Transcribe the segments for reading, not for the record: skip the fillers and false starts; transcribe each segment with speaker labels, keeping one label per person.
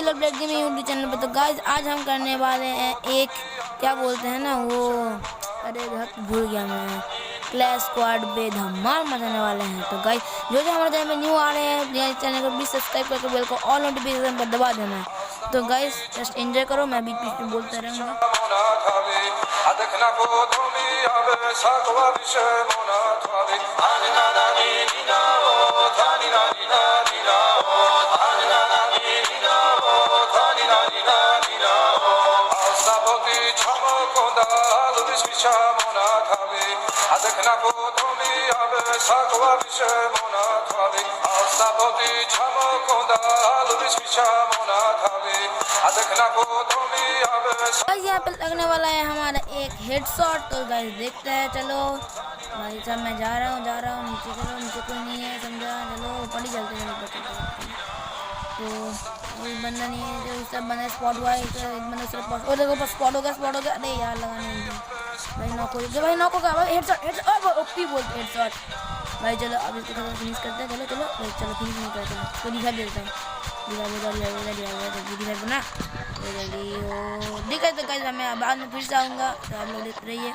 Speaker 1: Killer black gaming YouTube channel पर। तो guys आज हम करने वाले हैं एक क्या बोलते हैं ना वो, अरे भूल गया मैं, क्लैश स्क्वाड पे धमाल मचाने वाले हैं। तो गाइस जो हमारे चैनल में न्यू आ रहे हैं प्लीज चैनल को प्लीज सब्सक्राइब करके बेल को ऑल नोटिफिकेशन पर दबा देना है। तो गाइस जस्ट एंजॉय करो, मैं बीच बीच में बोलते रहूँगा। यहाँ पे लगने वाला है हमारा एक हेडशॉट। तो गाइस देखते हैं, चलो भाई साहब मैं जा रहा हूँ नीचे। चलो नीचे कोई नहीं है समझा, चलो ऊपर ही चलते चलते। तो कोई बंदा नहीं है, जो सब बंदा स्पॉट हुआ है, एक बंदा सिर्फ और देखो स्पॉट हो गया। अरे यार लगा नहीं भाई, नॉक हो गया भाई, नॉक हो गया भाई, हेडशॉट ओपी बोलते हेडशॉट भाई। चलो अब इसको थोड़ा फिनिश करते हैं। चलो फिनिश नहीं करते, तो दिखा देता हूँ ना दिखा। तो गाइस मैं बाद में फिर से आऊँगा, तो आप लोग देखते रहिए।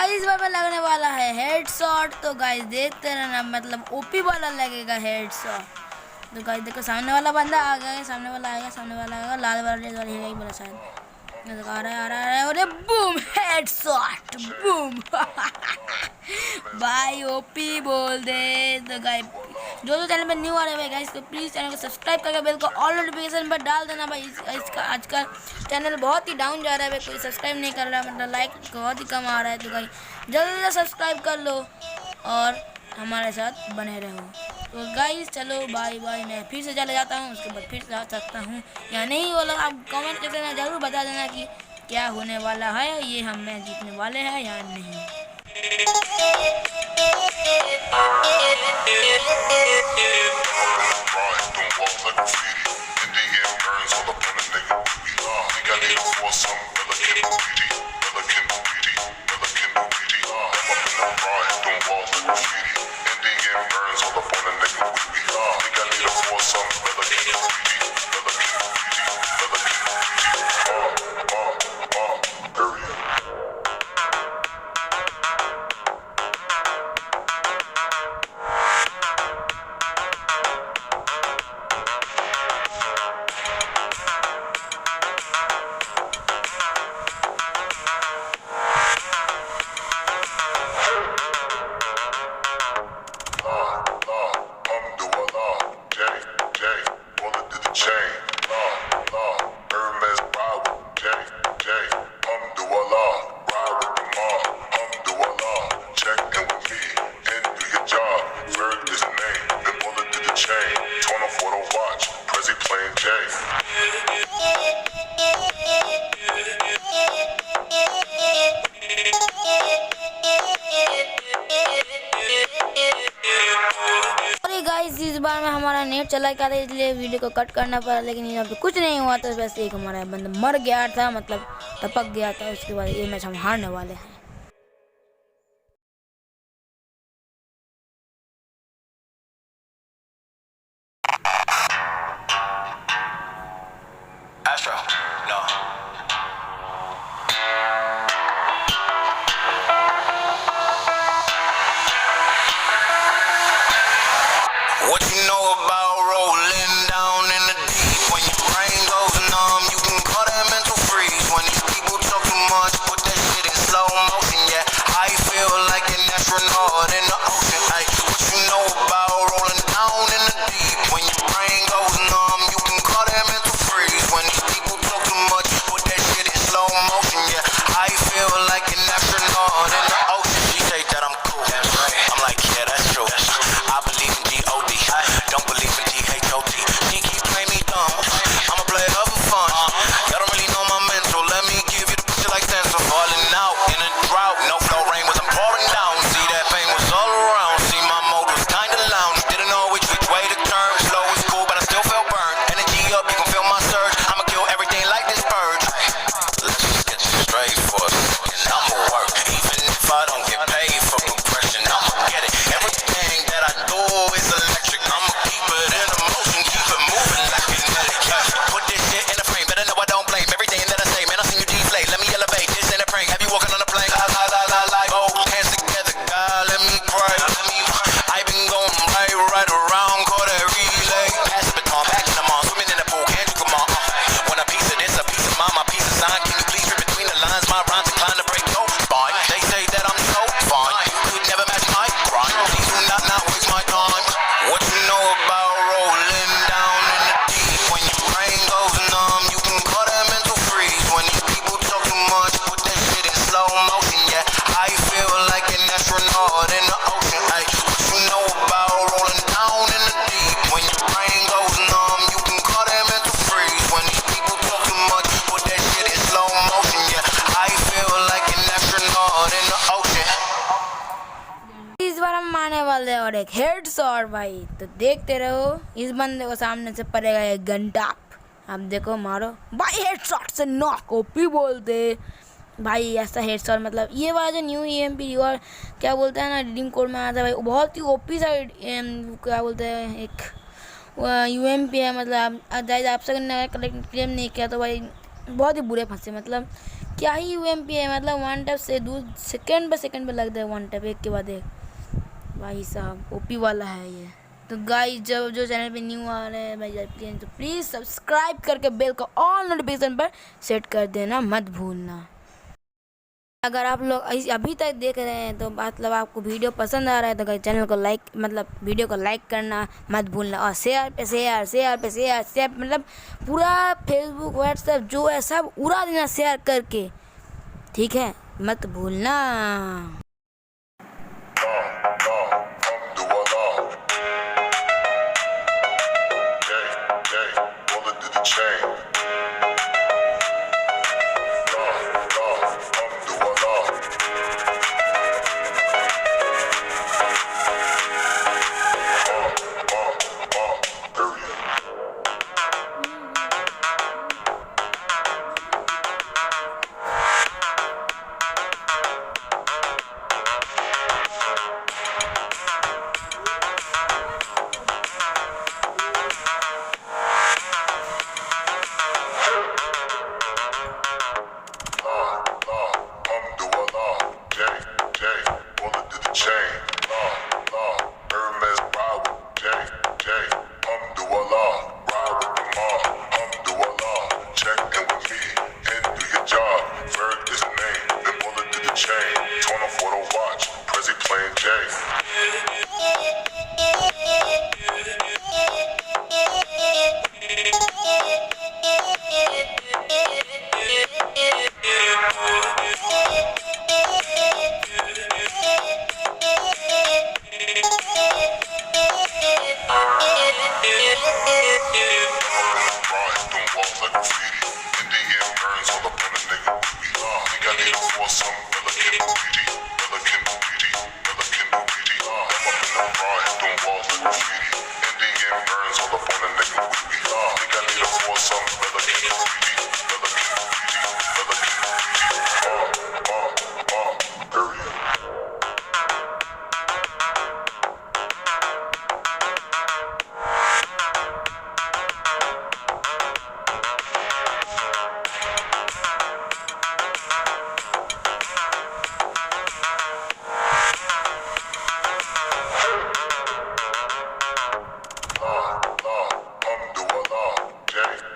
Speaker 1: इस बार में लगने वाला है हेडशॉट। तो गाइस देखते रहना, मतलब ओपी वाला लगेगा हेडशॉट। तो गाइस देखो सामने वाला बंदा आ गया, सामने वाला आएगा लाल वाला ही बोला शायद, आ रहा है और बूम हेडशॉट बूम भाई ओपी बोल दे। तो गाइस जो चैनल पे न्यू आ रहे हैं गाइस, तो प्लीज़ चैनल को सब्सक्राइब करके बेल को ऑल नोटिफिकेशन पर डाल देना भाई। इसका आजकल चैनल बहुत ही डाउन जा रहा है भाई, कोई सब्सक्राइब नहीं कर रहा, मतलब लाइक बहुत ही कम आ रहा है। तो गाइस जल्दी से सब्सक्राइब कर लो और हमारे साथ बने रहो। तो गाइस चलो बाय बाय, मैं फिर से चले जाता हूँ, उसके बाद फिर से आ सकता हूँ या नहीं वो लोग आप कमेंट सेक्शन में ज़रूर बता देना कि क्या होने वाला है, ये हम मैच जीतने वाले हैं या नहीं।
Speaker 2: Plain Jay.
Speaker 1: अरे गाइस इस बार में हमारा नेट चला गया था इसलिए वीडियो को कट करना पड़ा, लेकिन यहाँ पे कुछ नहीं हुआ था। वैसे एक हमारा बंदा मर गया था, मतलब टपक गया था। उसके बाद ये मैच हम हारने वाले हैं।
Speaker 3: Astro, no. What you know about rolling down in the deep? When your brain goes numb, you can call that mental freeze. When these people talk too much, put that shit in slow motion. Yeah, I feel like an astronaut in the ocean. Ay, what you know about rolling down in the deep? When your brain goes numb, you can call that mental freeze. When these people talk too much, put that shit in slow motion. Yeah, I feel like an astronaut in the ocean. She say that I'm cool. I'm like, yeah, that's true. I believe in G.O.D. Don't believe in T.H.O.T. She keep playing me dumb. I'm a player of fun. Y'all don't really know my mental. Let me give you the picture like stencil. Falling out in a drought. No flow rain was I'm pouring down. See that pain was all around. See my mode was kinda lounge. Didn't know which way to turn. Slow is cool, but I still felt burned. Energy up, you can feel my surge. I'ma kill everything like this purge. Let's just get straight for a second. I'ma work, even if I don't get paid for progression. I'ma get it. Everything that I do is electric. I'ma keep it in motion, keep it moving like kinetic. Put this shit in a frame, better know I don't blame everything that I say. Man, I seen you deflate. Let me elevate. This ain't a prank. Have you walking on a plane? La la la la la. Both hands together, God, let me pray. I been going right around, call that relay. Pass the baton, back in the mall, swimming in the pool. Can't you come on? Want a piece of this, a piece of mine, my piece of sign. Can you please read between the lines? My rhymes inclined to break your spine. They say that I'm so fine. You could never match my grind. Please do not waste my time. What you know about rolling down in the deep? When your brain goes numb, you can call that mental freeze. When these people talk too much, put that shit in slow motion. Yeah, I feel like an astronaut in the ocean. Ay, what you know about rolling down in the deep? When your brain goes numb, you can call that mental freeze. When these people talk too much, put that shit in slow motion. Yeah, I feel like an astronaut in the ocean.
Speaker 1: इस बार हम मारने वाले हैं और एक head shot भाई। तो देखते रहो, इस बंदे को सामने से पड़ेगा एक घंटा। अब देखो मारो भाई, हेड शॉट से नॉक ओपी बोलते भाई। ऐसा हेड शॉट मतलब ये वाला जो न्यू EMP और क्या बोलते हैं ना, रिडीम कोड में आता है भाई, वो बहुत ही ओपी सा क्या बोलते हैं एक UMP है। मतलब आप सब ने क्लेम नहीं किया तो भाई बहुत ही बुरे फंसे। मतलब क्या ही UMP है, मतलब वन टैप से सेकंड पे लगता है, वन टैप एक के बाद एक। भाई साहब ओपी वाला है ये। तो गाइस जो चैनल पे न्यू आ रहे हैं भाई, तो प्लीज़ सब्सक्राइब करके बेल को ऑल नोटिफिकेशन पर सेट कर देना मत भूलना। अगर आप लोग अभी तक देख रहे हैं तो मतलब आपको वीडियो पसंद आ रहा है तो चैनल को लाइक, मतलब वीडियो को लाइक करना मत भूलना। और शेयर पे शेयर मतलब पूरा फेसबुक व्हाट्सएप जो है सब उड़ा देना शेयर करके, ठीक है, मत भूलना।
Speaker 2: Jay, rollin' through the chain.